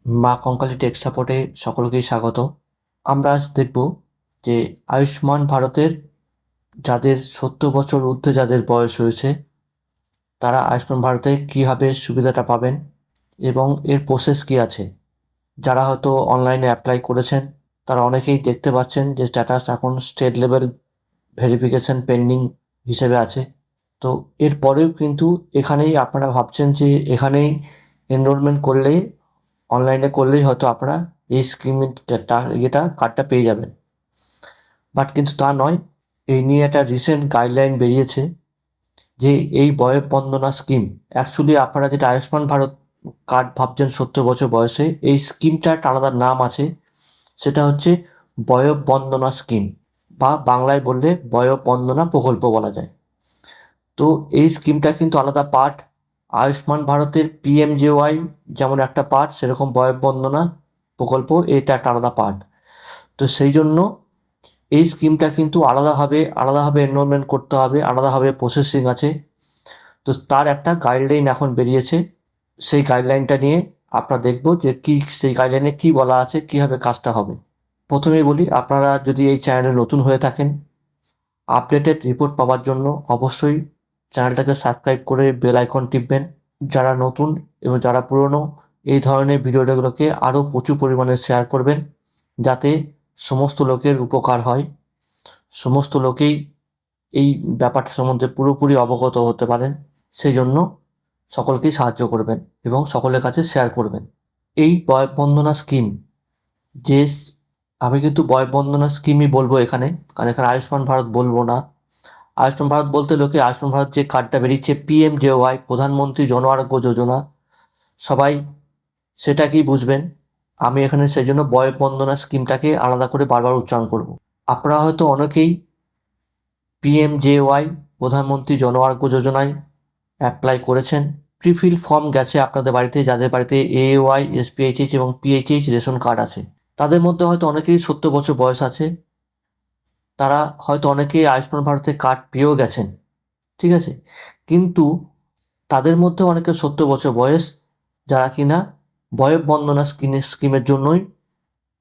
মা কঙ্কালী টেক সাপোর্টে সকলকেই স্বাগত। আমরা আজ দেখব যে আয়ুষ্মান ভারতের যাদের ৭০ বছর ঊর্ধ্বে যাদের বয়স হয়েছে তারা আয়ুষ্মান ভারতে কীভাবে সুবিধাটা পাবেন এবং এর প্রসেস কী আছে। যারা হয়তো অনলাইনে অ্যাপ্লাই করেছেন তারা অনেকেই দেখতে পাচ্ছেন যে স্ট্যাটাস এখন স্টেট লেভেল ভেরিফিকেশন পেন্ডিং হিসেবে আছে। তো এরপরেও কিন্তু এখানেই আপনারা ভাবছেন যে এখানেই এনরোলমেন্ট করলেই অনলাইনে করলেই হয়তো আপনারা এই স্কিমের কার্ডটা পেয়ে যাবেন, বাট কিন্তু তা নয়। এই নিয়ে একটা রিসেন্ট গাইডলাইন বেরিয়েছে যে এই বয়ঃবন্দনা স্কিম, অ্যাকচুয়ালি আপনারা যেটা আয়ুষ্মান ভারত কার্ড ভাবছেন ৭০ বছর বয়সে, এই স্কিমটার একটা আলাদা নাম আছে, সেটা হচ্ছে বয়ঃবন্দনা স্কিম, বা বাংলায় বললে বয়ঃবন্দনা প্রকল্প বলা যায়। তো এই স্কিমটা কিন্তু আলাদা পার্ট। আয়ুষ্মান ভারতের পিএমজেওয়াই যেমন একটা পার্ট, সেরকম বয়ঃবন্দনা প্রকল্প এটা একটা আলাদা পার্ট। তো সেই জন্য এই স্কিমটা কিন্তু আলাদাভাবে এনরোলমেন্ট করতে হবে, আলাদাভাবে প্রসেসিং আছে। তো তার একটা গাইডলাইন এখন বেরিয়েছে। সেই গাইডলাইনটা নিয়ে আমরা দেখব যে সেই গাইডলাইনে কী বলা আছে, কীভাবে কাজটা হবে। প্রথমেই বলি, আপনারা যদি এই চ্যানেলে নতুন হয়ে থাকেন, আপডেটেড রিপোর্ট পাওয়ার জন্য অবশ্যই চ্যানেলটাকে সাবস্ক্রাইব করে বেল আইকন টিপবেন। যারা নতুন এবং যারা পুরনো, এই ধরনের ভিডিওগুলোকে আরও প্রচুর পরিমাণে শেয়ার করবেন, যাতে সমস্ত লোকের উপকার হয়, সমস্ত লোকেই এই ব্যাপারটা সম্বন্ধে পুরোপুরি অবগত হতে পারেন। সেই জন্য সকলকেই সাহায্য করবেন এবং সকলের কাছে শেয়ার করবেন। এই বয়ঃবন্দনা স্কিম, যে আমি কিন্তু বয়ঃবন্দনা স্কিমই বলবো এখানে, কারণ এখানে আয়ুষ্মান ভারত বলবো না। আয়ুষ্মান ভারত বলতে লোকে আয়ুষ্মান ভারত যে কার্ডটা বেরিয়েছে পিএমজেওয়াই, প্রধানমন্ত্রী জন আরোগ্য যোজনা, সবাই সেটাকেই বুঝবেন। আমি এখানে সেই জন্য বয়ঃবন্দনা স্কিমটাকে আলাদা করে বারবার উচ্চারণ করব। আপনারা হয়তো অনেকেই পিএমজেওয়াই, প্রধানমন্ত্রী জন আরোগ্য যোজনায় অ্যাপ্লাই করেছেন। প্রিফিল ফর্ম গেছে আপনাদের বাড়িতে, যাদের বাড়িতে এওয়াই, এসপিএইচএইচ এবং পিএইচএইচ রেশন কার্ড আছে। তাদের মধ্যে হয়তো অনেকেই ৭০ বছর বয়স আছে, তারা হয়তো অনেকেই আয়ুষ্মান ভারতের কার্ড পেয়েও গেছেন, ঠিক আছে। কিন্তু তাদের মধ্যে অনেকে ৭০ বছর বয়স, যারা কিনা বয়ঃবন্দনা স্কিমের জন্যই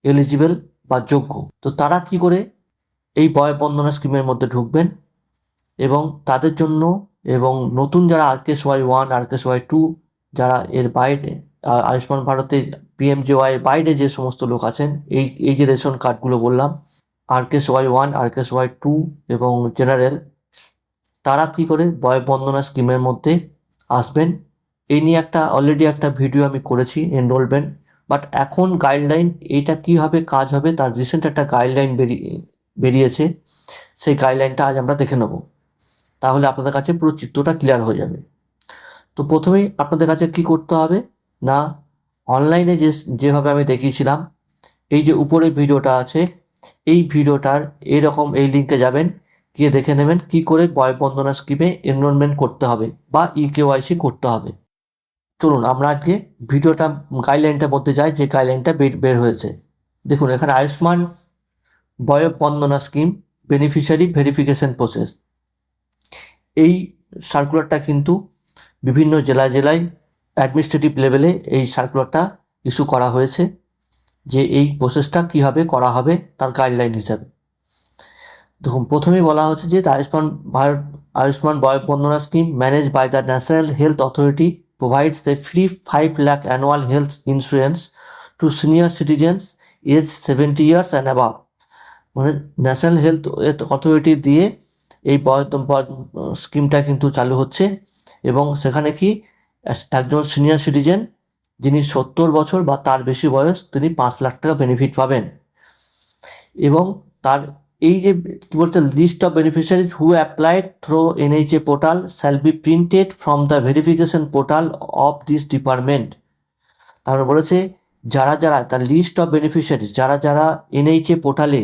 এলিজিবল বা যোগ্য। তো তারা কি করে এই বয়ঃবন্দনা স্কিমের মধ্যে ঢুকবেন, এবং তাদের জন্য, এবং নতুন যারা RKSY 1, RKSY 2, যারা এর বাইরে আয়ুষ্মান ভারতে পিএমজেওয়াই বাইরে যে সমস্ত লোক আছেন, এই যে রেশন কার্ডগুলো বললাম, RKSY 1, RKSY 2 এবং জেনারেল, তারা কি করে বয়ঃবন্দনা স্কিমের মধ্যে আসবেন, এই নিয়ে অলরেডি একটা ভিডিও আমি করেছি, এনরোলমেন্ট। বাট এখন গাইডলাইন এইটা কীভাবে কাজ হবে তার রিসেন্ট একটা গাইডলাইন বেরিয়েছে। সেই গাইডলাইনটা আজ আমরা দেখে নেব, তাহলে আপনাদের কাছে পুরো চিত্রটা ক্লিয়ার হয়ে যাবে। তো প্রথমেই আপনাদের কাছে কি করতে হবে না, অনলাইনে যেভাবে আমি দেখিয়েছিলাম, এই যে উপরে ভিডিওটা আছে, এই ভিডিওটার এইরকম এই লিঙ্কে যাবেন, গিয়ে দেখে নেবেন কি করে বয়ঃবন্দনা স্কিমে এনরোলমেন্ট করতে হবে বা ইকেওয়াইসি করতে হবে। চলুন আমরা আজকে ভিডিওটা গাইডলাইনটার মধ্যে যাই, যে গাইডলাইনটা বের হয়েছে। দেখুন এখানে Ayushman বয়ঃবন্দনা scheme beneficiary verification process, এই সার্কুলারটা কিন্তু বিভিন্ন জেলায় অ্যাডমিনিস্ট্রেটিভ লেভেলে এই সার্কুলারটা ইস্যু করা হয়েছে, যে এই প্রসেসটা কীভাবে করা হবে তার গাইডলাইন হিসাবে। দেখুন প্রথমেই বলা হচ্ছে যে Ayushman বয়ঃবন্দনা scheme manage by the national health authority provides a free 5 lakh annual health insurance to senior citizens aged 70 years and above। মানে ন্যাশনাল হেলথ অথরিটি দিয়ে এই স্কিমটা কিন্তু চালু হচ্ছে, এবং সেখানে কি একজন সিনিয়র সিটিজেন যিনি ৭০ বছর বা তার বেশি বয়স, তিনি 5 লাখ টাকা বেনিফিট পাবেন। এবং তার এই যে কি বলছে, list of beneficiaries who applied through NHA portal shall be printed from the verification portal of this department. তারপরে বলেছে যারা তার লিস্ট অফ বেনিফিশিয়ারিজ, যারা NHA পোর্টালে,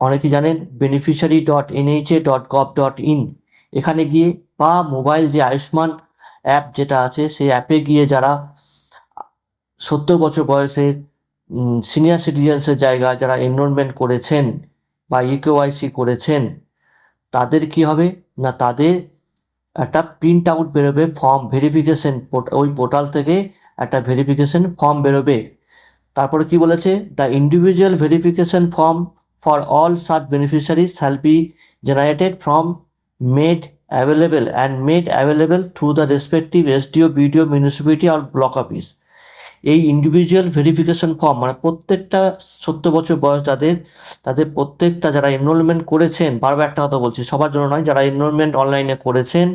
অনেকে জানেন beneficiary.nha.gov.in, এখানে গিয়ে বা মোবাইল যে আয়ুষ্মান অ্যাপ যেটা আছে সেই অ্যাপে গিয়ে যারা ৭০ বছর বয়সের সিনিয়র সিটিজেন্সের জায়গায় যারা এনরোলমেন্ট করেছেন বা ইকেওয়াইসি করেছেন, তাদের কি হবে না, তাদের একটা প্রিন্ট আউট বেরোবে ফর্ম ভেরিফিকেশন ওই পোর্টাল থেকে, একটা ভেরিফিকেশন ফর্ম বেরোবে। তারপরে কি বলেছে, the individual verification form for all such beneficiaries shall be generated from made available through the respective SDO BDO municipality আর ব্লক অফিস। এই ইন্ডিভিজুয়াল ভেরিফিকেশন ফর্ম মানে প্রত্যেকটা 70 বছর বয়স তাদের প্রত্যেকটা যারা এনরোলমেন্ট করেছেন, বারবার একটা কথা বলছি, সবার জন্য নয়, যারা এনরোলমেন্ট অনলাইনে করেছেন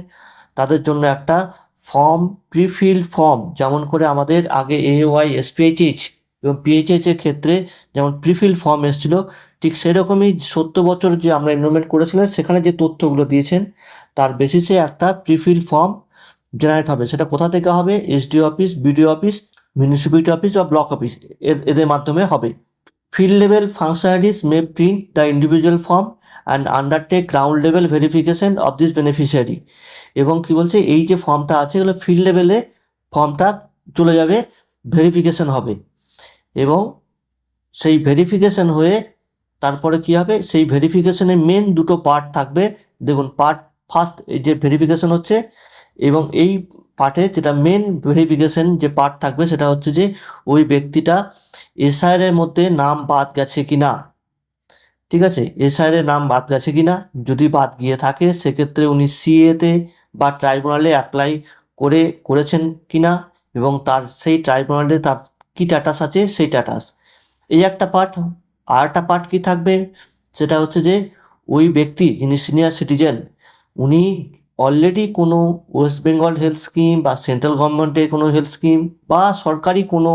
তাদের জন্য একটা ফর্ম, প্রিফিল্ড ফর্ম, যেমন করে আমাদের আগে AOI SPHH এবং PHH এর ক্ষেত্রে যেমন প্রিফিল্ড ফর্ম এসেছিলো, ঠিক সেরকমই 70 বছর যে আমরা এনরোলমেন্ট করেছিলাম সেখানে যে তথ্যগুলো দিয়েছেন তার বেসিসে একটা প্রিফিল্ড ফর্ম জেনারেট হবে। সেটা কোথা থেকে হবে? SDO office, BDO office, municipality office বা ব্লক অফিস এদের মাধ্যমে হবে। Field level functionaries May print the individual form and undertake ground level verification of this beneficiary. এবং কি বলছে, এই যে ফর্মটা আছে এগুলো ফিল্ড লেভেলে ফর্মটা চলে যাবে, ভেরিফিকেশন হবে এবং সেই ভেরিফিকেশন হয়ে তারপরে কি হবে, সেই ভেরিফিকেশনের মেন দুটো পার্ট থাকবে। দেখুন, পার্ট ফার্স্ট এই যে ভেরিফিকেশন হচ্ছে এবং এই পার্টে যেটা মেন ভেরিফিকেশন যে পার্ট থাকবে সেটা হচ্ছে যে ওই ব্যক্তিটা SIR এর মধ্যে নাম বাদ গেছে কিনা। ঠিক আছে, SIR এর নাম বাদ গেছে কিনা, যদি বাদ গিয়ে থাকে সেক্ষেত্রে উনি CA-তে বা ট্রাইব্যুনালে অ্যাপ্লাই করেছেন কিনা এবং তার সেই ট্রাইব্যুনালে তার কী স্ট্যাটাস আছে সেই স্ট্যাটাস, এই একটা পার্ট। আর একটা পার্ট কী থাকবে, সেটা হচ্ছে যে ওই ব্যক্তি যিনি সিনিয়র সিটিজেন উনি অলরেডি কোনো ওয়েস্ট বেঙ্গল হেলথ স্কিম বা সেন্ট্রাল গভর্নমেন্টের কোনো হেলথ স্কিম বা সরকারি কোনো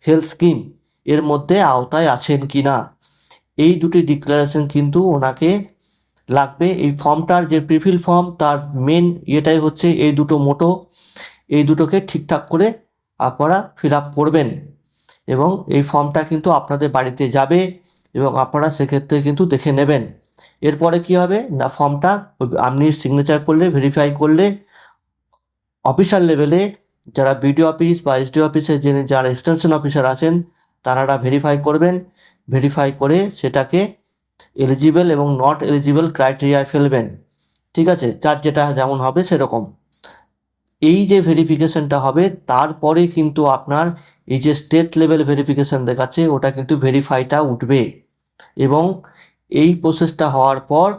হেলথ স্কিম এর মধ্যে আওতায় আছেন কি না, এই দুটি ডিক্লারেশন কিন্তু ওনাকে লাগবে। এই ফর্মটার যে প্রিফিল ফর্ম তার মেন ইয়েটাই হচ্ছে এই দুটো মোটো, এই দুটোকে ঠিকঠাক করে আপনারা ফিল আপ করবেন এবং এই ফর্মটা কিন্তু আপনাদের বাড়িতে যাবে এবং আপনারা সেক্ষেত্রে কিন্তু দেখে নেবেন। এরপরে কি হবে না, ফর্মটা আপনি সিগনেচার করলে, ভেরিফাই করলে অফিসার লেভেলে যারা BDO অফিস বা SDO অফিসের যারা এক্সটেনশন অফিসার আছেন তারা ভেরিফাই করবেন, ভেরিফাই করে সেটাকে এলিজিবল এবং নট এলিজিবল ক্রাইটেরিয়ায় ফেলবেন। ঠিক আছে, যার যেটা যেমন হবে সেরকম। এই যে ভেরিফিকেশনটা হবে তারপরে কিন্তু আপনার এই যে স্টেট লেভেল ভেরিফিকেশন দেখাচ্ছে ওটা কিন্তু ভেরিফাইটা উঠবে এবং এই প্রসেসটা হওয়ার পর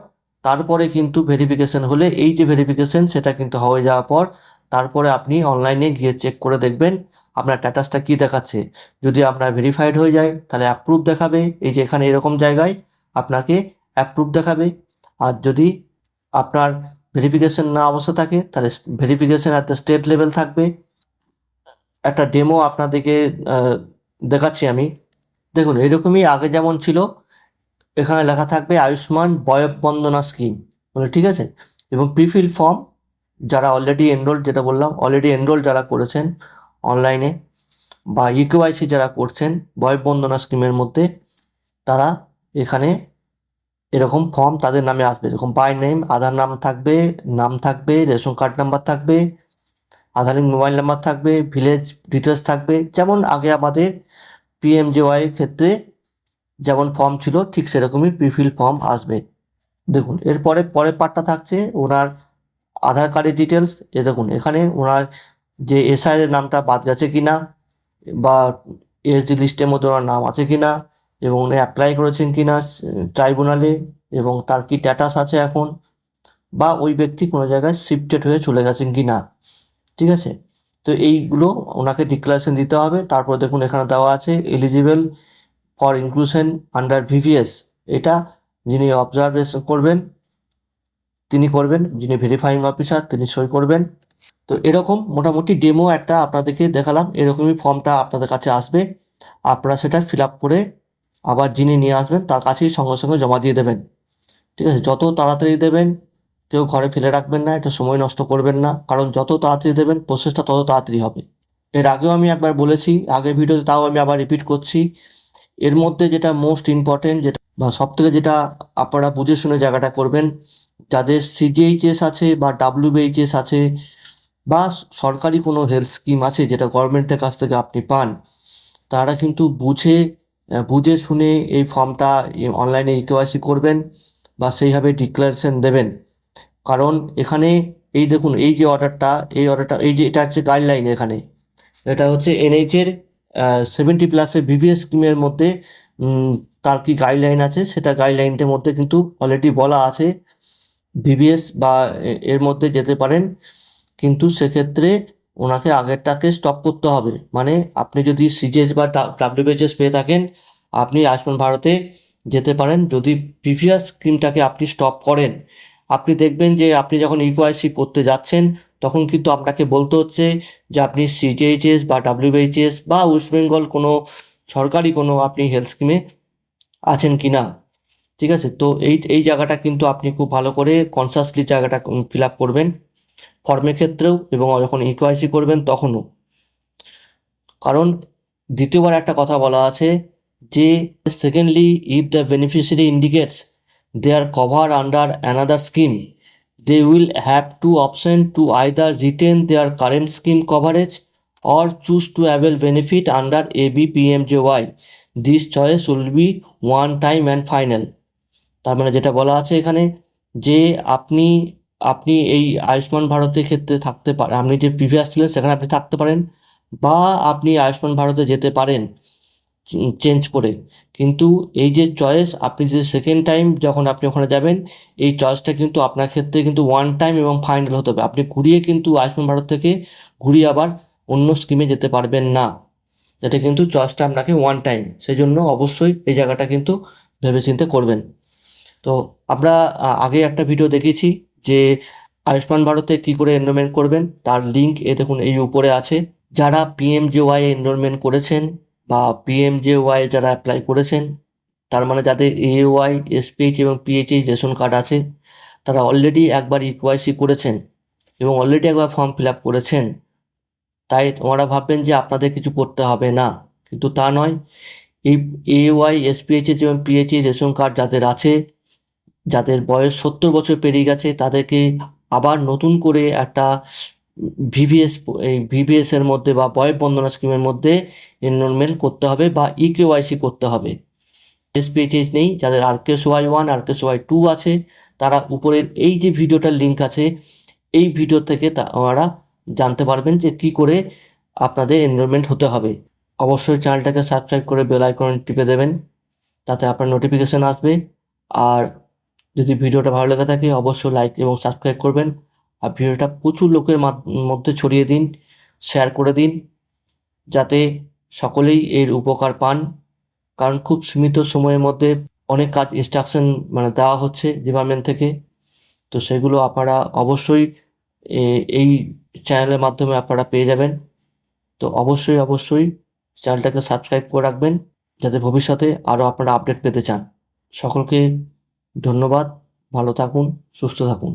তারপরে কিন্তু ভেরিফিকেশন হলে এই যে ভেরিফিকেশন সেটা কিন্তু হয়ে যাওয়ার পর তারপরে আপনি অনলাইনে গিয়ে চেক করে দেখবেন আপনার স্ট্যাটাসটা কী দেখাচ্ছে। যদি আপনার ভেরিফাইড হয়ে যায় তাহলে অ্যাপ্রুভ দেখাবে, এই যে এখানে এরকম জায়গায় আপনাকে অ্যাপ্রুভ দেখাবে। আর যদি আপনার ভেরিফিকেশন না অবস্থা থাকে তাহলে verification at the state level থাকবে। একটা ডেমো আপনাদেরকে দেখাচ্ছি আমি। দেখুন, এরকমই আগে যেমন ছিল, এখানে লেখা থাকবে আয়ুষ্মান বয়ঃবন্দনা স্কিম বলে, ঠিক আছে, এবং প্রিফিল ফর্ম যারা অলরেডি এনরোল, যেটা বললাম অলরেডি এনরোল যারা করেছেন অনলাইনে বা EKYC যারা করছেন বয়ঃবন্দনা স্কিমের মধ্যে, তারা এখানে এরকম ফর্ম তাদের নামে আসবে, এরকম বাই নেম, আধার নাম থাকবে, রেশন কার্ড নাম্বার থাকবে, আধার মোবাইল নাম্বার থাকবে, ভিলেজ ডিটেলস থাকবে, যেমন আগে আমাদের PMJY এর ক্ষেত্রে যেমন ফর্ম ছিল ঠিক সেরকমই প্রিফিল ফর্ম আসবে। দেখুন, পরের পার্টটা থাকছে ওনার আধার কার্ডের ডিটেলস। দেখুন এখানে ওনার যে SIR এর নামটা বাদ গেছে কিনা বা SD লিস্টের মধ্যে ওনার নাম আছে কিনা এবং উনি অ্যাপ্লাই করেছেন কিনা ট্রাইব্যুনালে এবং তার কি স্ট্যাটাস আছে এখন, বা ওই ব্যক্তি কোনো জায়গায় শিফটেড হয়ে চলে গেছেন কি না। ঠিক আছে, তো এইগুলো ওনাকে ডিক্লারেশন দিতে হবে। তারপর দেখুন এখানে দেওয়া আছে eligible for inclusion under VVS, এটা যিনি অবজারভেশন করবেন তিনি করবেন, যিনি ভেরিফাইং অফিসার তিনি সই করবেন। তো এরকম মোটামুটি ডেমো একটা আপনাদেরকে দেখালাম, এরকমই ফর্মটা আপনাদের কাছে আসবে, আপনারা সেটা ফিল আপ করে আবার যিনি নিয়ে আসবেন তার কাছেই সঙ্গে সঙ্গে জমা দিয়ে দেবেন। ঠিক আছে, যত তাড়াতাড়ি দেবেন, কেউ ঘরে ফেলে রাখবেন না, এটা সময় নষ্ট করবেন না, কারণ যত তাড়াতাড়ি দেবেন প্রসেসটা তত তাড়াতাড়ি হবে। এর আগেও আমি একবার বলেছি আগের ভিডিওতে, তাও আমি আবার রিপিট করছি, এর মধ্যে যেটা মোস্ট ইম্পর্টেন্ট যেটা বা সব থেকে যেটা আপনারা বুঝে শুনে জায়গাটা করবেন, যাদের CGHS আছে বা WBHS আছে বা সরকারি কোনো হেলথ স্কিম আছে যেটা গভর্নমেন্টের কাছ থেকে আপনি পান, তারা কিন্তু বুঝে শুনে এই ফর্মটা অনলাইনে EKYC করবেন বা সেইভাবে ডিক্লারেশন দেবেন। কারণ এখানে এই দেখুন এই যে অর্ডারটা এই যে এটা হচ্ছে গাইডলাইন, এখানে এটা হচ্ছে এনএইচের 70+ ভিভিএস স্কিমের মধ্যে উম, তার কি গাইডলাইন আছে, সেটা গাইডলাইনটার মধ্যে কিন্তু অলরেডি বলা আছে ভিভিএস বা এর মধ্যে যেতে পারেন, কিন্তু সেক্ষেত্রে ওনাকে আগেরটাকে স্টপ করতে হবে। মানে আপনি যদি সিজিএস বা ডাব্লিউবিএইচএস পেয়ে থাকেন, আপনি আয়ুষ্মান ভারতে যেতে পারেন। যদি প্রিভিয়াস স্কিমটাকে আপনি স্টপ করেন, আপনি দেখবেন যে আপনি যখন ইউআইসি করতে যাচ্ছেন, তখন কিন্তু আপনাকে বলতে হচ্ছে যে আপনি সিজিএইচএস বা ডাব্লিউবিএইচএস বা ওয়েস্ট বেঙ্গল কোনো সরকারি কোনো আপনি হেলথ স্কিমে আছেন কি না। ঠিক আছে, তো এই এই জায়গাটা কিন্তু আপনি খুব ভালো করে কনসাসলি জায়গাটা ফিল আপ করবেন, ফর্মের ক্ষেত্রেও এবং যখন ইকেওয়াইসি করবেন তখনও। কারণ দ্বিতীয়বার একটা কথা বলা আছে যে secondly if the beneficiary indicates they are cover under another scheme, they will have two options to either retain their current scheme coverage or choose to avail benefit under ABPMJY. This choice will be one time and final. তার মানে যেটা বলা আছে এখানে যে আপনি আপনি এই আয়ুষ্মান ভারতের ক্ষেত্রে থাকতে পারেন, আপনি যে প্রিভিয়াস ছিলেন সেখানে আপনি থাকতে পারেন, বা আপনি আয়ুষ্মান ভারতে যেতে পারেন চেঞ্জ করে। কিন্তু এই যে চয়েস, আপনি যে সেকেন্ড টাইম যখন আপনি ওখানে যাবেন, এই চয়েসটা কিন্তু আপনার ক্ষেত্রে কিন্তু ওয়ান টাইম এবং ফাইনাল হতে হবে। আপনি ঘুরিয়ে কিন্তু আয়ুষ্মান ভারত থেকে ঘুরিয়ে আবার অন্য স্কিমে যেতে পারবেন না। এটা কিন্তু চয়েসটা আপনাকে ওয়ান টাইম, সেই জন্য অবশ্যই এই জায়গাটা কিন্তু ভেবেচিন্তে করবেন। তো আমরা আগে একটা ভিডিও দেখেছি যে আয়ুষ্মান ভারতে কি করে এনরোলমেন্ট করবেন, তার লিঙ্ক এ দেখুন এই উপরে আছে। যারা পিএমজেওয়াই এনরোলমেন্ট করেছেন বা পিএমজেওয়াই যারা অ্যাপ্লাই করেছেন, তার মানে যাদের এওয়াই, এসপিএইচ এবং পিএইচএইচ রেশন কার্ড আছে, তারা অলরেডি একবার ইকেওয়াইসি করেছেন এবং অলরেডি একবার ফর্ম ফিল আপ করেছেন। তাই ওনারা ভাববেন যে আপনাদের কিছু করতে হবে না, কিন্তু তা নয়। এই এওয়াই, এসপিএইচএইচ এবং পিএইচএইচ রেশন কার্ড যাদের আছে, যাদের বয়স 70 বছর পেরিয়ে গেছে, তাদেরকে আবার নতুন করে একটা ভিভিএস, এই ভিভিএস এর মধ্যে বা বয়স বন্দনা স্কিমের মধ্যে এনরোলমেন্ট করতে হবে বা ইকেওয়াইসি করতে হবে। এসপিএইচএস নেই, যাদের RKSY1, RKSY2 আছে, তারা উপরের এই যে ভিডিওটার লিঙ্ক আছে, এই ভিডিও থেকে ওনারা জানতে পারবেন যে কি করে আপনাদের এনরোলমেন্ট হতে হবে। অবশ্যই চ্যানেলটাকে সাবস্ক্রাইব করে বেল আইকন টিপে দেবেন, তাতে আপনার নোটিফিকেশান আসবে। আর যদি ভিডিওটা ভালো লেগে থাকে অবশ্যই লাইক এবং সাবস্ক্রাইব করবেন, আর ভিডিওটা প্রচুর লোকের মধ্যে ছড়িয়ে দিন, শেয়ার করে দিন, যাতে সকলেই এর উপকার পান। কারণ খুব সীমিত সময়ের মধ্যে অনেক কাজ ইনস্ট্রাকশন মানে দেওয়া হচ্ছে ডিপার্টমেন্ট থেকে, তো সেগুলো আপনারা অবশ্যই এই চ্যানেলের মাধ্যমে আপনারা পেয়ে যাবেন। তো অবশ্যই অবশ্যই চ্যানেলটাকে সাবস্ক্রাইব করে রাখবেন, যাতে ভবিষ্যতে আরও আপনারা আপডেট পেতে চান। সকলকে ধন্যবাদ, ভালো থাকুন, সুস্থ থাকুন।